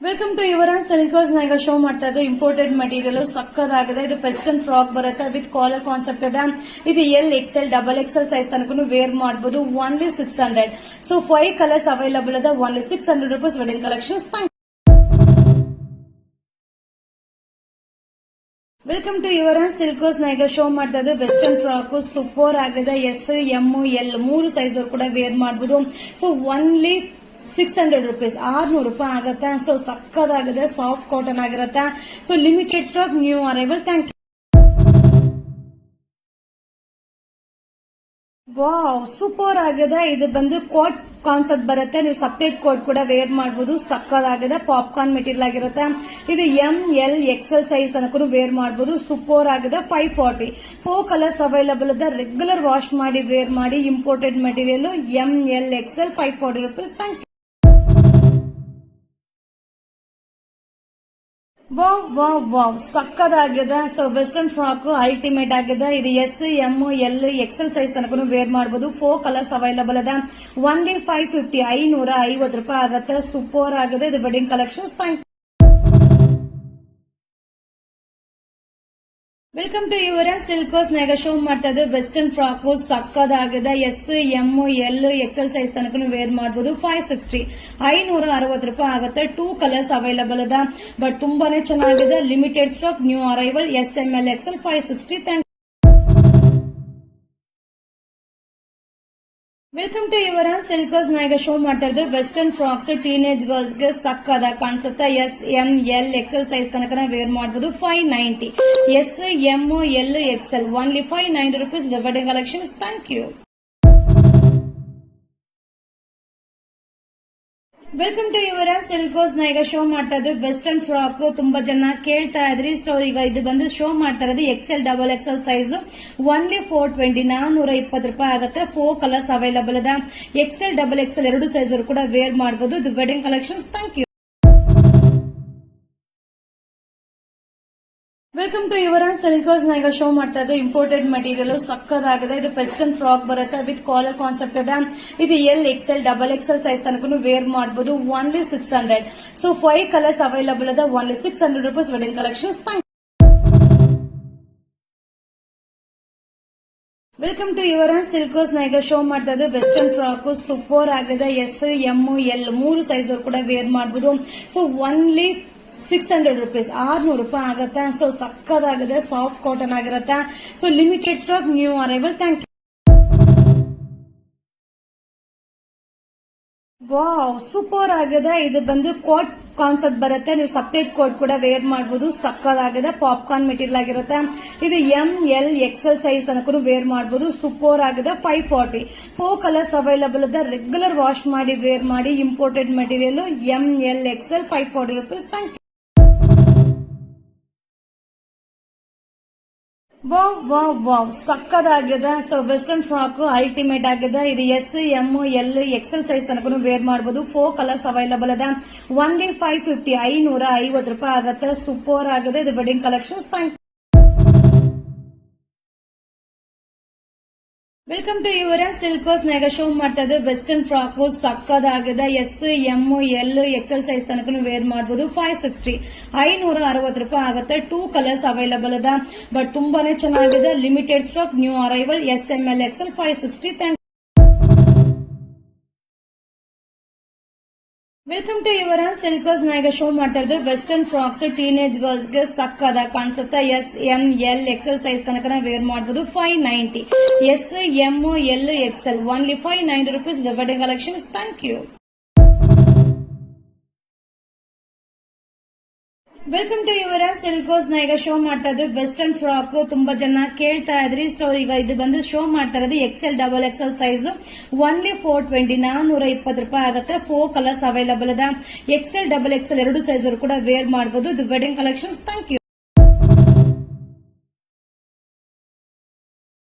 Welcome to Yuvaraj Silkers. ನಾಗ show ಮಾಡ್ತಾ ಇದ್ದು ಇಂಪೋರ್ಟೆಡ್ ಮಟೀರಿಯಲ್ ಸಕ್ಕದಾಗಿದೆ. ಇದು ವೆಸ್ಟರ್ನ್ ಫ್ರಾಕ್ ಬರುತ್ತೆ ವಿತ್ ಕಾಲರ್ ಕಾನ್ಸೆಪ್ಟ್ ಇದೆ. ಇದು XL ಡಬಲ್ XL ಸೈಜ್ ತನಕ ವೇರ್ ಮಾಡಬಹುದು. ಓನ್ಲಿ 600. ಸೊ 5 ಕಲರ್ಸ್ ಅವೈಲಬಲ್ ಇದೆ. Only 600 rupees wedding collections. Welcome to Yuvaraj Silkers. ನಾಗ ಶೋ ಮಾಡ್ತಾ ಇದ್ದು ವೆಸ್ಟರ್ನ್ ಫ್ರಾಕ್ ಸೂಪರ್ ಆಗಿದೆ. S, M, L 3 ಸೈಜ್ ಕೂಡ ವೇರ್ ಮಾಡಬಹುದು. ಸೊ ಓನ್ಲಿ 600 ರೂಪೀಸ್, 600 ರೂಪಾಯಿ ಆಗುತ್ತೆ. ಸೊ ಸಕ್ಕದಾಗಿದೆ, ಸಾಫ್ಟ್ ಕಾಟನ್ ಆಗಿರುತ್ತೆ. So limited stock, new arrival. Thank you. Wow, super ಆಗಿದೆ. ಇದು ಬಂದು ಕೋಟ್ ಕಾನ್ಸೆಪ್ಟ್ ಬರುತ್ತೆ. ನೀವು ಸಪರೇಟ್ ಕೋಟ್ ಕೂಡ ವೇರ್ ಮಾಡಬಹುದು. ಸಕ್ಕದಾಗಿದೆ, ಪಾಪ್ಕಾರ್ನ್ ಮೆಟೀರಿಯಲ್ ಆಗಿರುತ್ತೆ. ಇದು M, L, XL ಸೈಜ್ ತನಕ ವೇರ್ ಮಾಡಬಹುದು. ಸೂಪರ್ ಆಗಿದೆ. 540. 4 ಕಲರ್ಸ್ ಅವೈಲಬಲ್ ಇದೆ. ರೆಗ್ಯುಲರ್ ವಾಶ್ ಮಾಡಿ ವೇರ್ ಮಾಡಿ. Imported material M, L, XL 540 rupees. Thank you. Wow wow wow, ಸಕ್ಕದಾಗಿದೆ. ಸೊ ವೆಸ್ಟರ್ನ್ ಫ್ರಾಕ್ ಅಲ್ಟಿಮೇಟ್ ಆಗಿದೆ. ಇದು S, M, L, XL size ತನಕ ವೇರ್ ಮಾಡಬಹುದು. 4 ಕಲರ್ಸ್ ಅವೈಲಬಲ್ ಇದೆ. ಓನ್ಲಿ 550, 550 ರೂಪಾಯಿ ಆಗುತ್ತೆ. ಸೂಪರ್ ಆಗಿದೆ. ಇದು wedding collections. Thank you. Welcome to Yuvaraj Silkers. ನಾಗ ಶೋ ಮಾಡ್ತಾ ಇದ್ದು ವೆಸ್ಟರ್ನ್ ಫ್ರಾಕ್ ಸಕ್ಕದಾಗಿದೆ. S, M, L, XL size ತನಕ ವೇರ್ ಮಾಡಬಹುದು. 560, 560 ರೂಪಾಯಿ ಆಗುತ್ತೆ. 2 ಕಲರ್ಸ್ ಅವೈಲಬಲ್ ಇದೆ. ಬಟ್ ತುಂಬಾನೇ ಚೆನ್ನಾಗಿದೆ. Limited stock, new arrival. S, M, L, XL 560. Thank you. Welcome to Yuvaraj Silkers. ನಾಗ ಶೋ ಮಾಡ್ತಾ ಇದ್ದು ವೆಸ್ಟರ್ನ್ ಫ್ರಾಕ್ಸ್ ಟೀನೇಜ್ ಗರ್ಲ್ಸ್ ಗೆ ಸಕ್ಕದ ಕಾಣಿಸುತ್ತೆ. S, M, L, XL size ತನಕ ವೇರ್ ಮಾಡಬಹುದು. 590. S, M, L, XL only 590 rupees. Wedding collections. Thank you. Welcome to Yuvaraj Silkers. ಈಗ show ಮಾಡ್ತಾ ಇದ್ದು ವೆಸ್ಟರ್ನ್ ಫ್ರಾಕ್ ತುಂಬಾ ಜನ ಕೇಳ್ತಾ ಇದ್ರಿ. ಸೊ ಈಗ ಇದು ಬಂದು ಶೋ ಮಾಡ್ತಾ ಇರೋದು XL double XL size. Only 420, 420 ರೂಪಾಯಿ ಆಗುತ್ತೆ. 4 ಕಲರ್ಸ್ ಅವೈಲಬಲ್ ಇದೆ. XL ಡಬಲ್ XL 2 ಸೈಜ್ ಕೂಡ ವೇರ್ ಮಾಡಬಹುದು. ಇದು wedding collections. Thank you. Welcome to Yuvaraj Silkers. ಈಗ ಶೋ ಮಾಡ್ತಾ ಇದ್ದು ಇಂಪೋರ್ಟೆಡ್ ಮಟೀರಿಯಲ್ ಸಕ್ಕದಾಗಿದೆ. ಇದು ವೆಸ್ಟರ್ನ್ ಫ್ರಾಕ್ ಬರುತ್ತೆ ವಿತ್ ಕಾಲರ್ ಕಾನ್ಸೆಪ್ಟ್ ಇದೆ. ಇದು XL ಡಬಲ್ XL ಸೈಜ್ ತನಕ ವೇರ್ ಮಾಡಬಹುದು. ಓನ್ಲಿ 600. ಸೊ 5 ಕಲರ್ಸ್ ಅವೈಲಬಲ್ ಇದೆ. Only 600 rupees wedding collections. Welcome to Yuvaraj Silkers. ಈಗ ಶೋ ಮಾಡ್ತಾ ಇದ್ದು ವೆಸ್ಟರ್ನ್ ಫ್ರಾಕ್ ಸೂಪರ್ ಆಗಿದೆ. S, M, L 3 ಸೈಜ್ ಕೂಡ ವೇರ್ ಮಾಡಬಹುದು. ಸೊ ಓನ್ಲಿ 600 ರೂಪೀಸ್, 600 ರೂಪಾಯಿ ಆಗುತ್ತೆ. ಸೊ ಸಕ್ಕದಾಗಿದೆ, ಸಾಫ್ಟ್ ಕಾಟನ್ ಆಗಿರುತ್ತೆ. So limited stock, new arrival. Thank you. Wow, super ಆಗಿದೆ. ಇದು ಬಂದು ಕೋಟ್ ಕಾನ್ಸೆಪ್ಟ್ ಬರುತ್ತೆ. ನೀವು ಸಪರೇಟ್ ಕೋಟ್ ಕೂಡ ವೇರ್ ಮಾಡಬಹುದು. ಸಕ್ಕದಾಗಿದೆ, ಪಾಪ್ಕಾರ್ನ್ ಮೆಟೀರಿಯಲ್ ಆಗಿರುತ್ತೆ. ಇದು M, L, XL ಸೈಜ್ ತನಕ ವೇರ್ ಮಾಡಬಹುದು. ಸೂಪರ್ ಆಗಿದೆ. 540. 4 ಕಲರ್ಸ್ ಅವೈಲಬಲ್ ಇದೆ. ರೆಗ್ಯುಲರ್ ವಾಶ್ ಮಾಡಿ ವೇರ್ ಮಾಡಿ. Imported material M, L, XL 540 rupees. Thank you. Wow wow wow, ಸಕ್ಕದಾಗಿದೆ. ಸೊ ವೆಸ್ಟರ್ನ್ ಫ್ರಾಕ್ ಅಲ್ಟಿಮೇಟ್ ಆಗಿದೆ. ಇದು S, M, L, XL size ತನಕ ವೇರ್ ಮಾಡಬಹುದು. 4 ಕಲರ್ಸ್ ಅವೈಲಬಲ್ ಇದೆ. ಓನ್ಲಿ 550, 550 ರೂಪಾಯಿ ಆಗುತ್ತೆ. ಸೂಪರ್ ಆಗಿದೆ. ಇದು wedding collections. Thank you. Welcome to Yuvaraj Silkers. ನಾಗ ಶೋ ಮಾಡ್ತಾ ಇದ್ದು ವೆಸ್ಟರ್ನ್ ಫ್ರಾಕ್ ಸಕ್ಕದಾಗಿದೆ. S, M, L, XL size ತನಕ ವೇರ್ ಮಾಡಬಹುದು. 560, 560 ರೂಪಾಯಿ ಆಗುತ್ತೆ. 2 ಕಲರ್ಸ್ ಅವೈಲಬಲ್ ಇದೆ. ಬಟ್ ತುಂಬಾನೇ ಚೆನ್ನಾಗಿದೆ. Limited stock, new arrival. S, M, L, XL 560. Thank you. Welcome to Yuvaraj Silkers. ನಾಗ ಶೋ ಮಾಡ್ತಾ ಇದ್ದು ವೆಸ್ಟರ್ನ್ ಫ್ರಾಕ್ಸ್ ಟೀನೇಜ್ ಗರ್ಲ್ಸ್ ಗೆ ಸಕ್ಕದ ಕಾಣಿಸುತ್ತೆ. S, M, L, XL size ತನಕ ವೇರ್ ಮಾಡಬಹುದು. 590. S, M, L, XL only 590 rupees. Wedding collections. Thank you. Welcome to Yuvaraj Silkers. ಈಗ show ಮಾಡ್ತಾ ಇದ್ದು ವೆಸ್ಟರ್ನ್ ಫ್ರಾಕ್ ತುಂಬಾ ಜನ ಕೇಳ್ತಾ ಇದ್ರಿ. ಸೊ ಈಗ ಇದು ಬಂದು ಶೋ ಮಾಡ್ತಾ ಇರೋದು XL double XL size. Only 420, 420 ರೂಪಾಯಿ ಆಗುತ್ತೆ. 4 ಕಲರ್ಸ್ ಅವೈಲಬಲ್ ಇದೆ. XL ಡಬಲ್ XL 2 ಸೈಜ್ ಕೂಡ ವೇರ್ ಮಾಡಬಹುದು. ಇದು ವೆಡ್ಡಿಂಗ್ ಕಲೆಕ್ಷನ್ಸ್. Thank you.